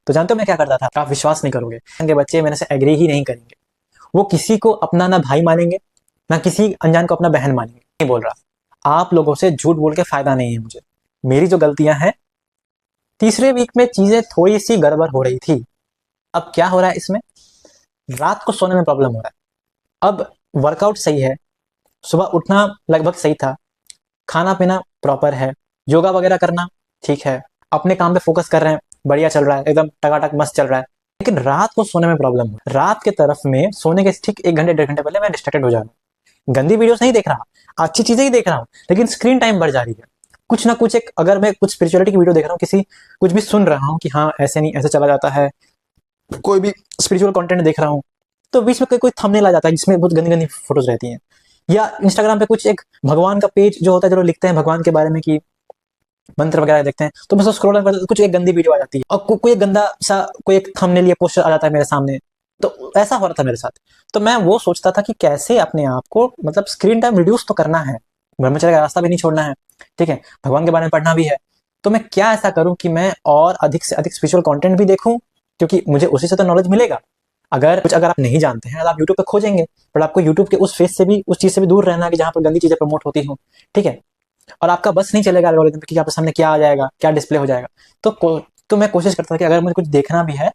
तो जानते हो मैं क्या करता था? आप विश्वास नहीं करोगे, के बच्चे मेरे से एग्री ही नहीं करेंगे। वो किसी को अपना ना भाई मानेंगे, ना किसी अनजान को अपना बहन मानेंगे। नहीं बोल रहा, आप लोगों से झूठ बोल के फायदा नहीं है मुझे। मेरी जो गलतियां हैं, तीसरे वीक में चीजें थोड़ी सी गड़बड़ हो रही थी। अब क्या हो रहा है इसमें, रात को सोने में प्रॉब्लम हो रहा है। अब वर्कआउट सही है, सुबह उठना लगभग सही था, खाना पीना प्रॉपर है, योगा वगैरह करना ठीक है, अपने काम पे फोकस कर रहे हैं, बढ़िया चल रहा है, एकदम टकाटक मस्त चल रहा है। लेकिन रात को सोने में प्रॉब्लम है। रात के तरफ में सोने के ठीक 1 घंटे 1.5 घंटे पहले मैं डिस्ट्रैक्टेड हो जा रहा हूँ। गंदी वीडियोस नहीं देख रहा, अच्छी चीजें ही देख रहा हूँ, लेकिन स्क्रीन टाइम बढ़ जा रही है। कुछ ना कुछ एक, अगर मैं कुछ स्पिरिचुअलिटी की वीडियो देख रहा हूँ, किसी कुछ भी सुन रहा हूँ कि हाँ ऐसे नहीं ऐसे चला जाता है, कोई भी स्पिरिचुअल कंटेंट देख रहा हूँ, तो बीच में कोई थंबनेल आ जाता है जिसमें बहुत गंदी गंदी फोटोज रहती हैं। या इंस्टाग्राम पे कुछ एक भगवान का पेज जो होता है, जो लिखते हैं भगवान के बारे में कि मंत्र वगैरह देखते हैं, तो मैं स्क्रॉल करता कुछ एक गंदी वीडियो आ जाती है और कोई एक गंदा सा कोई एक थंबनेल या पोस्टर आ जाता है मेरे सामने। तो ऐसा हो रहा था मेरे साथ। तो मैं वो सोचता था कि कैसे अपने आप को, मतलब स्क्रीन टाइम रिड्यूस तो करना है, ब्रह्मचर्य का रास्ता भी नहीं छोड़ना है, ठीक है, भगवान के बारे में पढ़ना भी है। तो मैं क्या ऐसा करूं कि मैं और अधिक से अधिक स्पिरिचुअल कंटेंट भी देखूं, क्योंकि मुझे उसी से तो नॉलेज मिलेगा। अगर आप नहीं जानते हैं, आप यूट्यूब पे खोजेंगे, पर आपको यूट्यूब के उस फेस से भी, उस चीज से भी दूर रहना है कि जहां पर गंदी चीजें प्रमोट होती हो, ठीक है। और आपका बस नहीं चलेगा एल्गोरिथम पे कि आपके सामने क्या आ जाएगा, क्या डिस्प्ले हो जाएगा। तो मैं कोशिश करता था कि अगर मुझे कुछ देखना भी है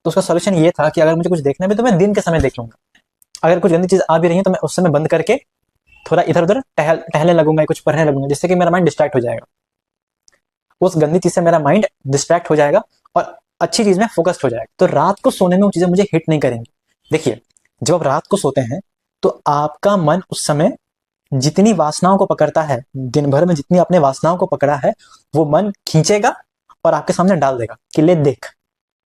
तो उसका सोल्यूशन ये था कि अगर मुझे कुछ देखना भी तो मैं दिन के समय देख लूंगा। अगर कुछ गंदी चीज आ भी रही है तो मैं उस समय बंद करके थोड़ा इधर उधर टहलने लगूंगा, कुछ पढ़ने लगूंगा, जिससे कि मेरा माइंड डिस्ट्रैक्ट हो जाएगा। उस गंदी चीज से मेरा माइंड डिस्ट्रैक्ट हो जाएगा और अच्छी चीज में फोकस्ड हो जाएगा। तो रात को सोने में वो चीजें मुझे हिट नहीं करेंगी। देखिए, जब आप रात को सोते हैं तो आपका मन उस समय जितनी वासनाओं को पकड़ता है, दिन भर में जितनी आपने वासनाओं को पकड़ा है, वो मन खींचेगा और आपके सामने डाल देगा कि ले देख,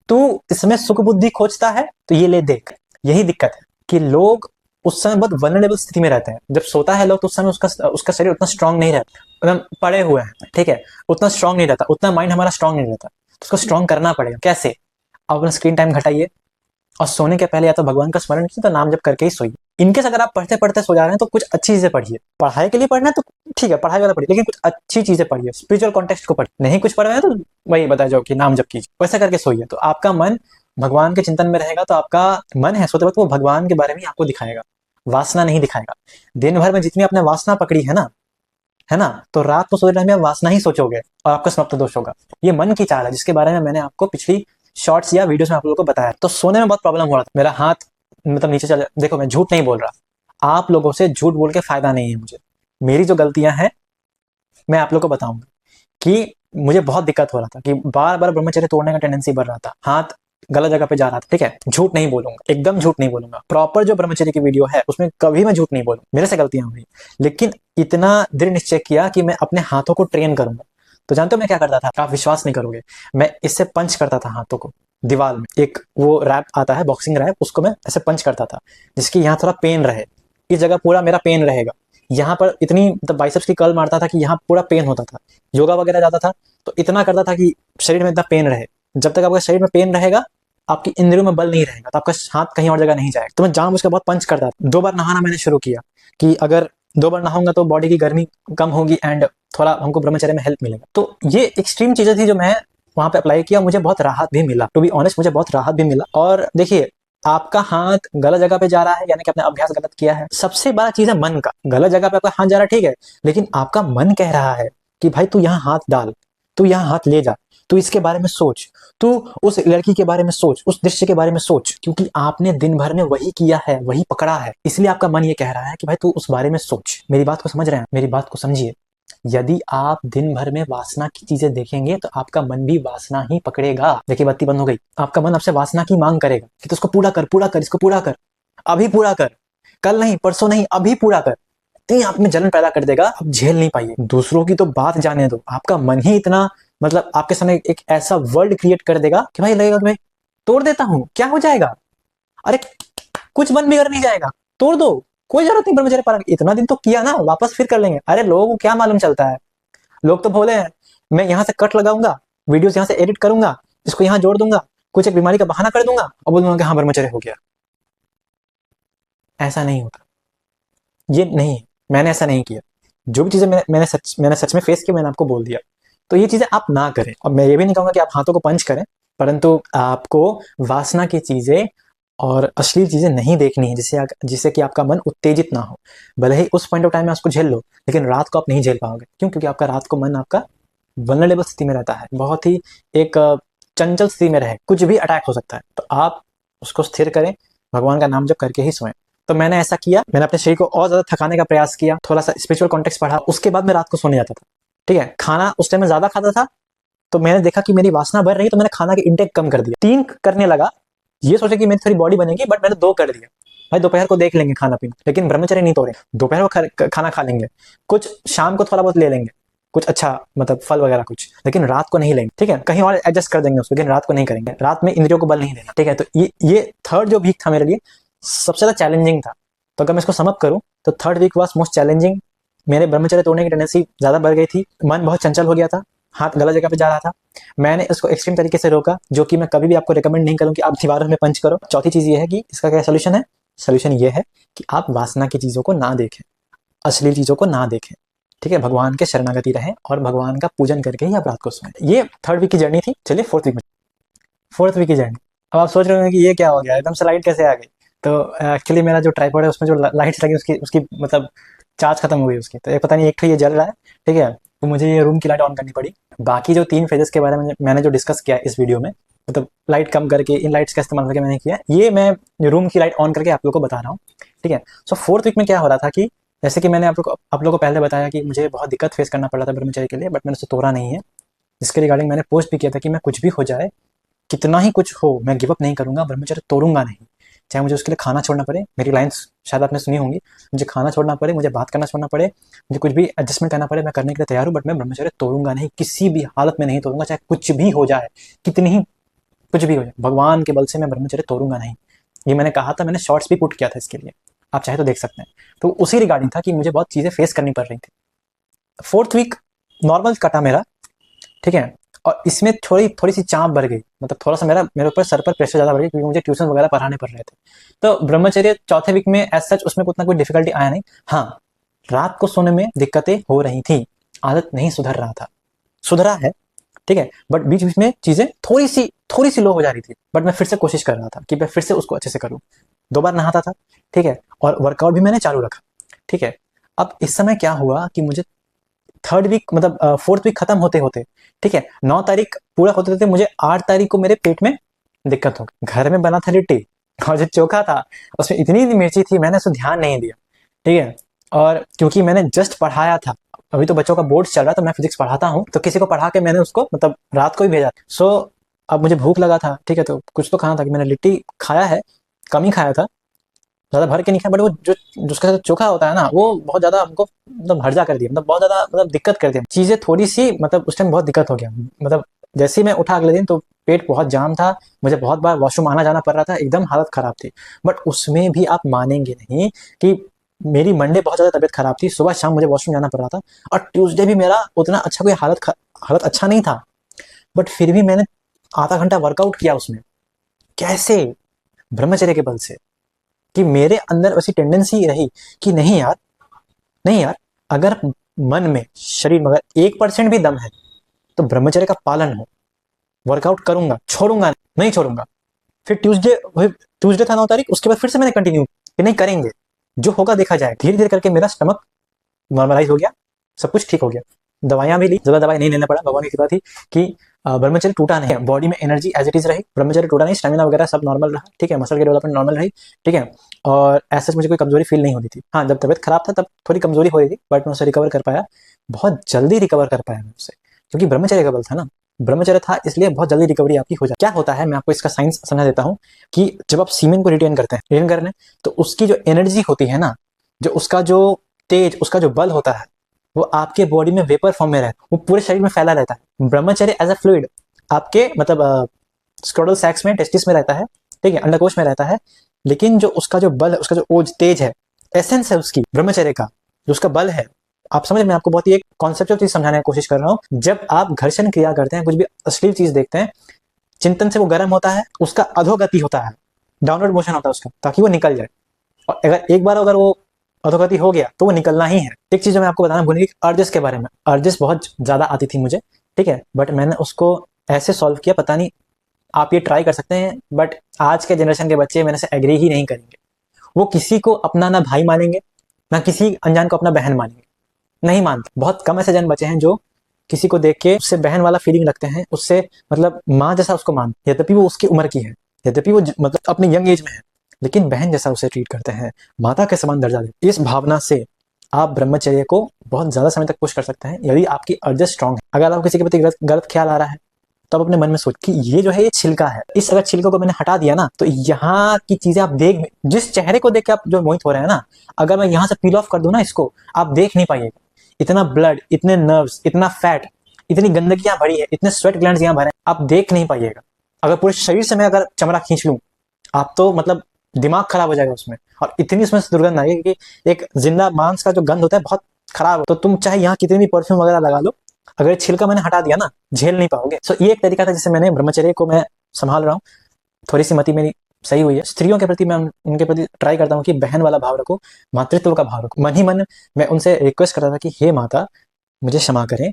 तू इसमें सुख बुद्धि खोजता है तो ये ले देख। यही दिक्कत है कि लोग उस समय बहुत वल्नरेबल स्थिति में रहते हैं। जब सोता है लोग तो उस समय उसका शरीर उतना स्ट्रांग नहीं रहता, एकदम पड़े हुए हैं, ठीक है, उतना स्ट्रांग नहीं रहता, उतना माइंड हमारा स्ट्रांग नहीं रहता। तो उसको स्ट्रांग करना पड़ेगा। कैसे? आप अपना स्क्रीन टाइम घटाइए और सोने के पहले या तो भगवान का स्मरण कीजिए, तो नाम जप करके ही सोइए। इनकेस अगर आप पढ़ते पढ़ते सो जा रहे हैं तो कुछ अच्छी चीजें पढ़िए। पढ़ाई के लिए पढ़ना है तो ठीक है, पढ़ाई वाला पढ़िए, लेकिन कुछ अच्छी चीजें पढ़िए, स्पिरिचुअल कॉन्टेक्स्ट को पढ़िए। नहीं कुछ पढ़ रहे हैं तो वही बता जाओ कि नाम जप कीजिए, वैसा करके सोइए। तो आपका मन भगवान के चिंतन में रहेगा, तो आपका मन है सोते वक्त वो भगवान के बारे में आपको दिखाएगा, वासना नहीं दिखाएगा। दिन भर में जितनी आपने वासना पकड़ी है ना, तो रात को सोते टाइम में वासना ही सोचोगे और आपका समाप्त दोष होगा। ये मन की चाल है, जिसके बारे में मैंने आपको पिछली शॉर्ट्स या वीडियोस में आप लोगों को बताया। तो सोने में बहुत प्रॉब्लम हो रहा था, मेरा हाथ मतलब नीचे चल, देखो मैं झूठ नहीं बोल रहा, आप लोगों से झूठ बोल के फायदा नहीं है मुझे। मेरी जो गलतियां हैं मैं आप लोगों को बताऊंगा कि मुझे बहुत दिक्कत हो रहा था कि बार बार ब्रह्मचर्य तोड़ने का टेंडेंसी बढ़ रहा था, हाथ गलत जगह पे जा रहा था, ठीक है। झूठ नहीं बोलूंगा, एकदम झूठ नहीं बोलूंगा। प्रॉपर जो ब्रह्मचर्य की वीडियो है उसमें कभी मैं झूठ नहीं बोलूंगा, मेरे से गलतियां हुई, लेकिन इतना दृढ़ निश्चय किया कि मैं अपने हाथों को ट्रेन करूंगा। तो जानते हो मैं क्या करता था? आप विश्वास नहीं करोगे, मैं इससे पंच करता था हाथों को दीवार में। एक वो रैप आता है, बॉक्सिंग रैप, उसको मैं ऐसे पंच करता था जिसकी यहाँ थोड़ा पेन रहे, इस जगह पूरा मेरा पेन रहेगा। यहाँ पर इतनी मतलब बाइसेप्स की कर्ल मारता था कि यहाँ पूरा पेन होता था। योगा वगैरह जाता था तो इतना करता था कि शरीर में इतना पेन रहे। जब तक आपके शरीर में पेन रहेगा, आपकी इंद्रियों में बल नहीं रहेगा, तो आपका हाथ कहीं और जगह नहीं जाएगा। तो मैं जानबूझ के बहुत पंच करता था। 2 बार नहाना मैंने शुरू किया कि अगर 2 बार नहाऊंगा तो बॉडी की गर्मी कम होगी एंड थोड़ा हमको ब्रह्मचर्य में हेल्प मिलेगा। तो ये एक्सट्रीम चीजें थी जो मैं वहां पे अप्लाई किया, मुझे बहुत राहत भी मिला। टू बी ऑनेस्ट, मुझे बहुत राहत भी मिला। और देखिए, आपका हाथ गलत जगह पे जा रहा है यानी कि आपने अभ्यास गलत किया है। सबसे बड़ा चीज है मन का। गलत जगह पे आपका हाथ जा रहा है, ठीक है, लेकिन आपका मन कह रहा है कि भाई तू यहाँ हाथ डाल, तू यहाँ हाथ ले जा, तू इसके बारे में सोच, तू उस लड़की के बारे में सोच, उस दृश्य के बारे में सोच, क्योंकि आपने दिन भर में वही किया है, वही पकड़ा है, इसलिए आपका मन ये कह रहा है कि भाई तू उस बारे में सोच। मेरी बात को समझ रहे हैं? मेरी बात को समझिए। यदि आप दिन भर में वासना की चीजें देखेंगे तो आपका मन भी वासना ही पकड़ेगा। देखिए, बत्ती बंद हो गई, आपका मन आपसे वासना की मांग करेगा कि तो उसको पूरा कर, पूरा कर, इसको पूरा कर, अभी पूरा कर, कल नहीं, परसों नहीं, अभी पूरा कर। इतनी आप में जलन पैदा कर देगा, आप झेल नहीं पाइए। दूसरों की तो बात जाने दो, आपका मन ही इतना, मतलब आपके सामने एक ऐसा वर्ल्ड क्रिएट कर देगा कि भाई लगेगा कि भाई तोड़ देता हूं, क्या हो जाएगा, अरे कुछ मन बिगड़ नहीं जाएगा, तोड़ दो, कोई जरूरत नहीं ब्रह्मचर्य पालन, इतना दिन तो किया ना, वापस फिर कर लेंगे। अरे लोगों को क्या मालूम चलता है, लोग तो भोले हैं। मैं यहाँ से कट लगाऊंगा, वीडियोस यहाँ से एडिट करूंगा, इसको यहाँ जोड़ दूंगा, कुछ एक बीमारी का बहाना कर दूंगा और बोल दूंगा कि हाँ ब्रह्मचर्य हो गया। ऐसा नहीं होता, ये नहीं, मैंने ऐसा नहीं किया। जो भी चीजें मैंने सच में फेस किया, मैंने आपको बोल दिया। तो ये चीजें आप ना करें। और मैं ये भी नहीं कहूंगा कि आप हाथों को पंच करें, परंतु आपको वासना की चीजें और अश्लील चीजें नहीं देखनी है, जिससे कि आपका मन उत्तेजित ना हो। भले ही उस पॉइंट ऑफ टाइम में उसको झेल लो, लेकिन रात को आप नहीं झेल पाओगे। क्यों? क्योंकि आपका रात को मन आपका वल्नरेबल स्थिति में रहता है, बहुत ही एक चंचल स्थिति में रहे, कुछ भी अटैक हो सकता है। तो आप उसको स्थिर करें, भगवान का नाम जप करके ही सोएं। तो मैंने ऐसा किया, मैंने अपने शरीर को और ज्यादा थकाने का प्रयास किया, थोड़ा सा स्पिरिचुअल कॉन्टेक्स्ट पढ़ा, उसके बाद मैं रात को सोने जाता था। ठीक है, खाना उस टाइम में ज्यादा खाता था, तो मैंने देखा कि मेरी वासना बढ़ रही है, तो मैंने खाना की इंटेक कम कर दिया। 3 करने लगा, ये सोचा कि मेरी थोड़ी बॉडी बनेगी, बट मैंने 2 कर दिया। भाई दोपहर को देख लेंगे खाना पीना, लेकिन ब्रह्मचर्य नहीं तोड़े। दोपहर को खाना खा लेंगे, कुछ शाम को थोड़ा बहुत ले लेंगे, कुछ अच्छा मतलब फल वगैरह कुछ, लेकिन रात को नहीं लेंगे। ठीक है, कहीं और एडजस्ट कर देंगे उसको, लेकिन रात को नहीं करेंगे। रात में इंद्रियों को बल नहीं देना। ठीक है, तो ये थर्ड जो वीक था मेरे लिए सबसे ज्यादा चैलेंजिंग था। तो अगर मैं इसको समअप करूं तो third week was most challenging. मेरे ब्रह्मचर्य तोड़ने की टेंडेंसी ज्यादा बढ़ गई थी, मन बहुत चंचल हो गया था, हाथ गलत जगह पे जा रहा था। मैंने इसको एक्सट्रीम तरीके से रोका, जो कि मैं कभी भी आपको रिकमेंड नहीं करूं कि आप दीवारों में पंच करो। चौथी चीज ये है कि इसका क्या सोल्यूशन है। सोल्यूशन ये है कि आप वासना की चीजों को ना देखें, अश्लील चीजों को ना देखें। ठीक है, भगवान के शरणागति रहें और भगवान का पूजन करके ही आप रात को सोएं। ये थर्ड वीक की जर्नी थी। चलिए फोर्थ वीक की जर्नी। अब आप सोच रहे होंगे कि ये क्या हो गया, एकदम से लाइट कैसे आ गई। तो एक्चुअली मेरा जो ट्राइपॉड है उसमें जो लाइट्स लगी उसकी मतलब चार्ज खत्म हो गई उसकी। तो एक पता नहीं, एक तो ये जल रहा है, ठीक है, तो मुझे ये रूम की लाइट ऑन करनी पड़ी। बाकी जो 3 फेजेस के बारे में मैंने जो डिस्कस किया इस वीडियो में, मतलब लाइट कम करके इन लाइट्स का इस्तेमाल करके मैंने किया, ये मैं रूम की लाइट ऑन करके आप लोगों को बता रहा हूँ। ठीक है, सो फोर्थ वीक में क्या हो रहा था कि जैसे कि मैंने आप लोगों को पहले बताया कि मुझे बहुत दिक्कत फेस करना पड़ रहा था ब्रह्मचर्य के लिए, बट मैंने उसे तोड़ा नहीं है। इसके रिगार्डिंग मैंने पोस्ट भी किया था कि मैं कुछ भी हो जाए, कितना ही कुछ हो, मैं गिव अप नहीं करूंगा, ब्रह्मचर्य तोड़ूंगा नहीं। चाहे मुझे उसके लिए खाना छोड़ना पड़े, मेरी लाइन्स शायद आपने सुनी होंगी, मुझे खाना छोड़ना पड़े, मुझे बात करना छोड़ना पड़े, मुझे कुछ भी एडजस्टमेंट करना पड़े, मैं करने के लिए तैयार हूँ, बट मैं ब्रह्मचर्य तोड़ूंगा नहीं, किसी भी हालत में नहीं तोड़ूंगा, चाहे कुछ भी हो जाए, कितनी ही कुछ भी हो जाए, भगवान के बल से मैं ब्रह्मचर्य तोड़ूंगा नहीं। ये मैंने कहा था, मैंने शॉर्ट्स भी पुट किया था इसके लिए, आप चाहे तो देख सकते हैं। तो उसी रिगार्डिंग था कि मुझे बहुत चीजें फेस करनी पड़ रही थी। फोर्थ वीक नॉर्मल कटा मेरा, ठीक है, और इसमें थोड़ी सी चाप बढ़ गई, मतलब थोड़ा सा मेरे ऊपर सर पर प्रेशर ज्यादा बढ़ गया, क्योंकि मुझे ट्यूशन वगैरह पढ़ाने पड़ रहे थे। तो ब्रह्मचर्य चौथे वीक में एज सच उसमें उतना कोई डिफिकल्टी आया नहीं। हाँ, रात को सोने में दिक्कतें हो रही थी, आदत नहीं सुधर रहा था, सुधरा है, ठीक है, बट बीच बीच में चीजें थोड़ी सी लो हो जा रही थी। बट मैं फिर से कोशिश कर रहा था कि मैं फिर से उसको अच्छे से करूं। 2 बार नहाता था, ठीक है, और वर्कआउट भी मैंने चालू रखा। ठीक है, अब इस समय क्या हुआ कि मुझे थर्ड वीक मतलब फोर्थ वीक खत्म होते होते, ठीक है, 9 तारीख पूरा होते होते मुझे 8 तारीख को मेरे पेट में दिक्कत हो गई। घर में बना था लिट्टी और जो चोखा था उसमें इतनी मिर्ची थी, मैंने उसको ध्यान नहीं दिया। ठीक है, और क्योंकि मैंने जस्ट पढ़ाया था, अभी तो बच्चों का बोर्ड चल रहा था, मैं फिजिक्स पढ़ाता हूँ, तो किसी को पढ़ा के मैंने उसको मतलब रात को ही भेजा। सो अब मुझे भूख लगा था, ठीक है, तो कुछ तो खाना था, कि मैंने लिट्टी खाया है, कम ही खाया था, ज्यादा भर के नहीं खाया, बट वो जो जिसका साथ चोखा होता है ना, वो बहुत ज्यादा हमको मतलब हर्जा कर दिया, मतलब बहुत ज्यादा मतलब दिक्कत कर दिया, चीजें थोड़ी सी मतलब उस टाइम बहुत दिक्कत हो गया। मतलब जैसे ही मैं उठा अगले दिन तो पेट बहुत जाम था, मुझे बहुत बार वॉशरूम आना जाना पड़ रहा था, एकदम हालत खराब थी। बट उसमें भी आप मानेंगे नहीं कि मेरी मंडे बहुत ज्यादा तबियत खराब थी, सुबह शाम मुझे वॉशरूम जाना पड़ रहा था, और ट्यूसडे भी मेरा उतना अच्छा कोई हालत अच्छा नहीं था, बट फिर भी मैंने आधा घंटा वर्कआउट किया उसमें। कैसे? ब्रह्मचर्य के बल से, कि मेरे अंदर वैसी टेंडेंसी रही कि नहीं यार, नहीं यार, अगर मन में शरीर में अगर 1% भी दम है तो ब्रह्मचर्य का पालन हो, वर्कआउट करूंगा, छोड़ूंगा नहीं छोड़ूंगा। फिर ट्यूसडे था 9 तारीख, उसके बाद फिर से मैंने कंटिन्यू कि नहीं करेंगे, जो होगा देखा जाए। धीरे धीरे करके मेरा स्टमक नॉर्मलाइज हो गया, सब कुछ ठीक हो गया, दवाइयां भी ली, ज्यादा दवाई नहीं लेना पड़ा, भगवान की कृपा थी कि ब्रह्मचर्य टूटा नहीं, बॉडी में एनर्जी एज इट इज रही, ब्रह्मचर्य टूटा नहीं, स्टेमिना वगैरह सब नॉर्मल रहा, ठीक है, मसल की डेवलपमेंट नॉर्मल रही, ठीक है, और ऐसा मुझे कोई कमजोरी फील नहीं होती थी। हाँ, जब तबियत खराब था तब थोड़ी कमजोरी हो रही थी, बट मैं उसे रिकवर कर पाया, बहुत जल्दी रिकवर कर पाया मैं उससे, क्योंकि ब्रह्मचर्य का बल था ना, ब्रह्मचर्य था, इसलिए बहुत जल्दी रिकवरी आपकी हो जाती। क्या होता है, मैं आपको इसका साइंस समझा देता हूँ कि जब आप सीमेन को रिटेन करते हैं, रिटेन करने, तो उसकी जो एनर्जी होती है ना, जो उसका जो तेज, उसका जो बल होता है, वो आपके बॉडी में वेपर फॉर्म में रहता है, वो पूरे शरीर में फैला रहता है। ब्रह्मचर्य एज अ फ्लूइड आपके मतलब स्क्रोटल सैक्स में, टेस्टिस में रहता है, ठीक है, अंडकोश में रहता है, लेकिन जो उसका जो बल है, उसका जो ओज तेज है, एसेंस है उसकी ब्रह्मचर्य का, जो उसका बल है, आप समझ, मैं आपको बहुत ही एक कॉन्सेप्चुअल चीज समझाने की कोशिश कर रहा हूँ। जब आप घर्षण क्रिया करते हैं, कुछ भी अश्लील चीज देखते हैं, चिंतन से वो गर्म होता है, उसका अधोगति होता है, डाउनवर्ड मोशन होता है उसका, ताकि वो निकल जाए, और अगर वो अधोगति हो गया तो वो निकलना ही है। एक चीज मैं आपको बताना भूल गई, अर्जस के बारे में। अर्जस बहुत ज्यादा आती थी मुझे, ठीक है, बट मैंने उसको ऐसे सॉल्व किया, पता नहीं आप ये ट्राई कर सकते हैं, बट आज के जनरेशन के बच्चे मेरे से एग्री ही नहीं करेंगे। वो किसी को अपना ना भाई मानेंगे, ना किसी अनजान को अपना बहन मानेंगे, नहीं मानते। बहुत कम ऐसे जन बचे हैं जो किसी को देख के उससे बहन वाला फीलिंग रखते हैं, उससे मतलब माँ जैसा उसको मानते, यद्यपि वो उसकी उम्र की है, यद्यपि वो मतलब अपने यंग एज में है, लेकिन बहन जैसा उसे ट्रीट करते हैं, माता के समान दर्जा देते हैं। इस भावना से आप ब्रह्मचर्य को बहुत ज्यादा समय तक पुश कर सकते हैं यदि आपकी अर्ज स्ट्रांग है। अगर आपको किसी के प्रति गलत ख्याल आ रहा है तो आप अपने मन में सोच कि ये जो है ये छिलका है, इस अगर छिलके को मैंने हटा दिया ना तो यहाँ की चीजें आप देख, जिस चेहरे को देख के आप जो मोहित हो रहे हैं ना, अगर मैं यहाँ से पील ऑफ कर दूं ना इसको, आप देख नहीं पाइएगा। इतना ब्लड, इतने नर्व्स, इतना फैट, इतनी गंदगी यहाँ भरी है, इतने स्वेट ग्लैंड्स यहाँ भरे हैं, आप देख नहीं पाइएगा। अगर पूरे शरीर से मैं अगर चमड़ा खींच लूं, आप तो मतलब दिमाग खराब हो जाएगा उसमें। और इतनी उसमें दुर्गंध आएगी कि एक जिंदा मांस का जो गंध होता है बहुत खराब हो। तो तुम चाहे यहाँ कितनी भी परफ्यूम वगैरह लगा लो, अगर छिलका मैंने हटा दिया ना, झेल नहीं पाओगे। सो ये एक तरीका था जिससे मैंने ब्रह्मचर्य को मैं संभाल रहा हूँ। थोड़ी सी मति मेरी सही हुई है। स्त्रियों के प्रति मैं उनके प्रति ट्राई करता हूँ कि बहन वाला भाव रखो, मातृत्व का भाव रखो। मन ही मन मैं उनसे रिक्वेस्ट करता था कि हे माता, मुझे क्षमा करें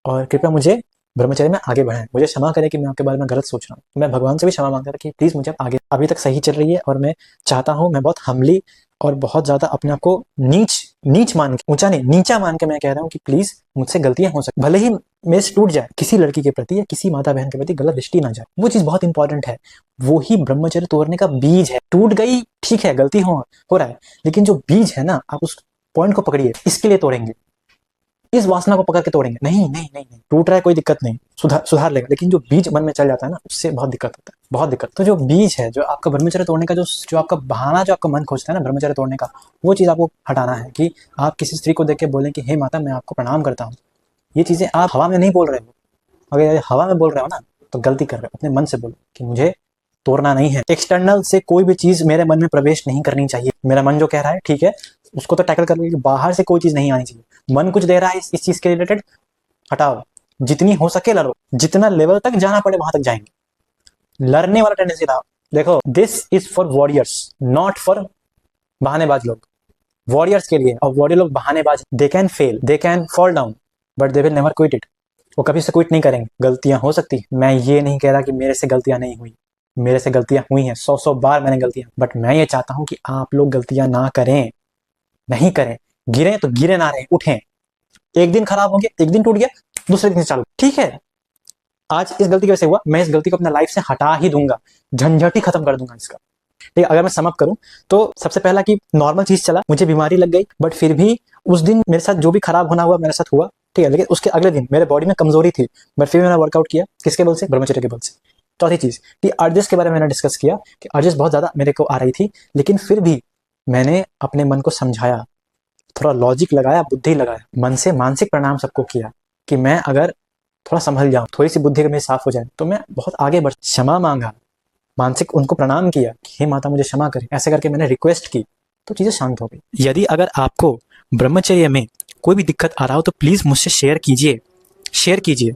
और कृपया मुझे ब्रह्मचर्य में आगे बढ़ाएं। मुझे क्षमा करें कि मैं आपके बारे में गलत सोच रहा हूँ। मैं भगवान से भी क्षमा मांगता था कि प्लीज मुझे आगे, अभी तक सही चल रही है और मैं चाहता हूँ, मैं बहुत हम्बली और बहुत ज्यादा अपने आप को नीच मान के, ऊंचा नहीं नीचा मान के मैं कह रहा हूँ कि प्लीज मुझसे गलतियां हो सकती, भले ही मेरे से टूट जाए, किसी लड़की के प्रति या किसी माता बहन के प्रति गलत दृष्टि ना जाए। वो चीज बहुत इंपॉर्टेंट है। वो ही ब्रह्मचर्य तोड़ने का बीज है। टूट गई ठीक है, गलती हो रहा है, लेकिन जो बीज है ना, आप उस पॉइंट को पकड़िए। इसके लिए तोड़ेंगे, इस वासना को पकड़ के तोड़ेंगे, नहीं नहीं नहीं नहीं, टूट रहा है कोई दिक्कत नहीं, सुधार लेगा। लेकिन जो बीज मन में चल जाता है ना, उससे बहुत दिक्कत होता है, बहुत दिक्कत। तो जो बीज है, जो आपका ब्रह्मचर्य तोड़ने का, जो आपका बहाना, जो आपका मन खोजता है ना ब्रह्मचर्य तोड़ने का, वो चीज आपको हटाना है। कि आप किसी स्त्री को देख के बोलें कि हे माता, मैं आपको प्रणाम करता हूँ। ये चीजें आप हवा में नहीं बोल रहे हो। अगर हवा में बोल रहे हो ना तो गलती कर रहे हो। अपने मन से बोलो कि मुझे तोड़ना नहीं है। एक्सटर्नल से कोई भी चीज मेरे मन में प्रवेश नहीं करनी चाहिए। मेरा मन जो कह रहा है ठीक है, उसको तो टैकल कर लो, बाहर से कोई चीज नहीं आनी चाहिए। मन कुछ दे रहा है इस चीज के रिलेटेड, हटाओ। जितनी हो सके लड़ो, जितना लेवल तक जाना पड़े वहां तक जाएंगे। लड़ने वाला टेंडेंसी लाओ। देखो, this is for warriors, not for बहानेबाज लोग। वॉरियर्स के लिए। और वॉरियर लोग बहानेबाज, they can fail, they can fall down, but they will never quit it. वो कभी से क्विट नहीं करेंगे। गलतियां हो सकती है, मैं ये नहीं कह रहा कि मेरे से गलतियां नहीं हुई, मेरे से गलतियां हुई हैं, 100 बार मैंने गलतियां, बट मैं ये चाहता हूं कि आप लोग गलतियां ना करें, नहीं करें। गिरे तो गिरे ना रहे, उठें। एक दिन खराब हो गया, एक दिन टूट गया, दूसरे दिन से चालू, ठीक है। आज इस गलती की वजह से हुआ, मैं इस गलती को अपना लाइफ से हटा ही दूंगा, झंझट ही खत्म कर दूंगा इसका। ठीक है, अगर मैं समअप करूं तो सबसे पहला कि नॉर्मल चीज चला, मुझे बीमारी लग गई, बट फिर भी उस दिन मेरे साथ जो भी खराब होना हुआ मेरे साथ हुआ, ठीक है। लेकिन उसके अगले दिन मेरे बॉडी में कमजोरी थी, बट फिर मैंने वर्कआउट किया। किसके बल से? ब्रह्मचर्य के बल से। चौथी चीज कि अर्जिस के बारे में मैंने डिस्कस किया कि अर्जिस बहुत ज्यादा मेरे को आ रही थी, लेकिन फिर भी मैंने अपने मन को समझाया, थोड़ा लॉजिक लगाया, बुद्धि लगाया, मन से मानसिक प्रणाम सबको किया कि मैं अगर थोड़ा संभल जाऊं, थोड़ी सी बुद्धि मेरी साफ हो जाए तो मैं बहुत आगे बढ़। क्षमा मांगा, मानसिक उनको प्रणाम किया कि हे माता मुझे क्षमा करें, ऐसे करके मैंने रिक्वेस्ट की तो चीजें शांत हो गई। यदि अगर आपको ब्रह्मचर्य में कोई भी दिक्कत आ रहा हो तो प्लीज मुझसे शेयर कीजिए, शेयर कीजिए।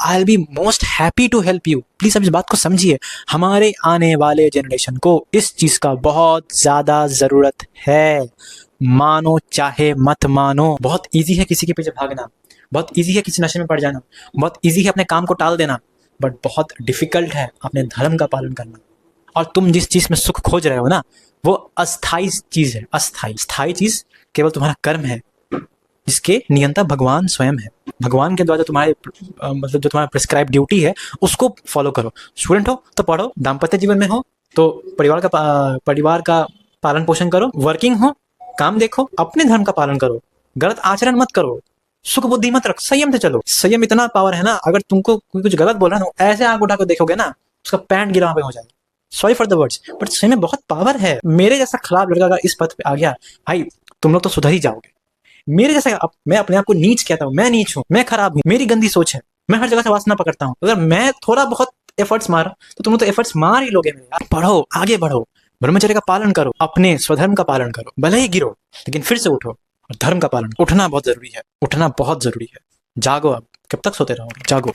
I will be most happy to help you. Please अब इस बात को समझिए, हमारे आने वाले जनरेशन को इस चीज का बहुत ज्यादा जरूरत है। मानो चाहे मत मानो। बहुत इजी है किसी के पीछे भागना, बहुत इजी है किसी नशे में पड़ जाना, बहुत इजी है अपने काम को टाल देना, बट बहुत डिफिकल्ट है अपने धर्म का पालन करना। और तुम जिस चीज में सुख खोज रहे हो ना, वो अस्थाई चीज है, अस्थाई। स्थायी चीज केवल तुम्हारा कर्म है, जिसके नियंता भगवान स्वयं है। भगवान के द्वारा तुम्हारे मतलब जो तुम्हारा प्रिस्क्राइब ड्यूटी है उसको फॉलो करो। स्टूडेंट हो तो पढ़ो, दाम्पत्य जीवन में हो तो परिवार का पालन पोषण करो, वर्किंग हो काम देखो, अपने धर्म का पालन करो, गलत आचरण मत करो, सुख बुद्धि मत रख, संयम से चलो। संयम इतना पावर है ना, अगर तुमको कोई कुछ गलत बोल रहा है ना, ऐसे आंख उठा कर देखोगे ना, उसका पैंट गिरा पे हो जाएगा। Sorry for the words, but सही में बहुत पावर है। मेरे जैसा खराब लड़का अगर इस पथ पे आ गया, भाई तुम लोग तो सुधर ही जाओगे। मेरे जैसा, मैं अपने आप को नीच कहता हूँ, मैं नीच हूँ, मैं खराब हूँ, मेरी गंदी सोच है, मैं हर जगह से वासना पकड़ता हूँ। अगर मैं थोड़ा बहुत एफर्ट्स मारा तो तुम लोग तो एफर्ट्स मार ही लोगे। पढ़ो, आगे बढ़ो, ब्रह्मचर्य का पालन करो, अपने स्वधर्म का पालन करो, भले ही गिरो लेकिन फिर से उठो। और धर्म का पालन, उठना बहुत जरूरी है, उठना बहुत जरूरी है। जागो, अब कब तक सोते रहोगे, जागो।